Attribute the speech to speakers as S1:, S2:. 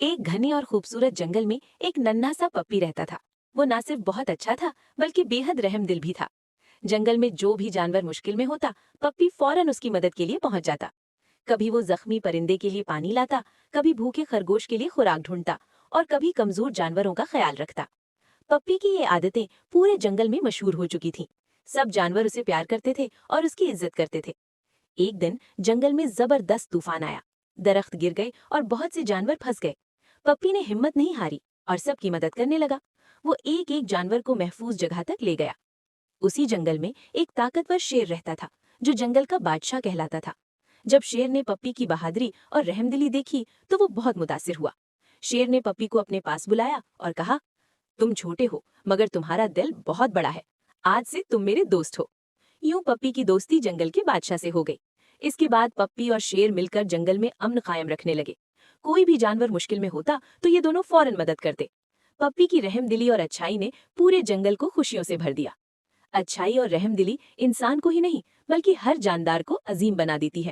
S1: एक घने और खूबसूरत जंगल में एक नन्हा सा पप्पी रहता था। वो ना सिर्फ बहुत अच्छा था बल्कि बेहद रहमदिल भी था। जंगल में जो भी जानवर मुश्किल में होता, पप्पी फौरन उसकी मदद के लिए पहुंच जाता। कभी वो जख्मी परिंदे के लिए पानी लाता, कभी भूखे खरगोश के लिए खुराक ढूंढता और कभी कमजोर जानवरों का ख्याल रखता। पप्पी की ये आदतें पूरे जंगल में मशहूर हो चुकी थीं। सब जानवर उसे प्यार करते थे और उसकी इज्जत करते थे। एक दिन जंगल में जबरदस्त तूफान आया। दरख्त गिर गए और बहुत से जानवर फंस गए। पप्पी ने हिम्मत नहीं हारी और सबकी मदद करने लगा। वो एक एक जानवर को महफूज जगह तक ले गया। उसी जंगल में एक ताकतवर शेर रहता था, जो जंगल का बादशाह कहलाता था। जब शेर ने पप्पी की बहादुरी और रहमदिली देखी तो वो बहुत मुतासिर हुआ। शेर ने पप्पी को अपने पास बुलाया और कहा, तुम छोटे हो मगर तुम्हारा दिल बहुत बड़ा है। आज से तुम मेरे दोस्त हो। यूं पप्पी की दोस्ती जंगल के बादशाह से हो गई। इसके बाद पप्पी और शेर मिलकर जंगल में अमन कायम रखने लगे। कोई भी जानवर मुश्किल में होता तो ये दोनों फौरन मदद करते। पप्पी की रहमदिली और अच्छाई ने पूरे जंगल को खुशियों से भर दिया। अच्छाई और रहमदिली इंसान को ही नहीं बल्कि हर जानदार को अजीम बना देती है।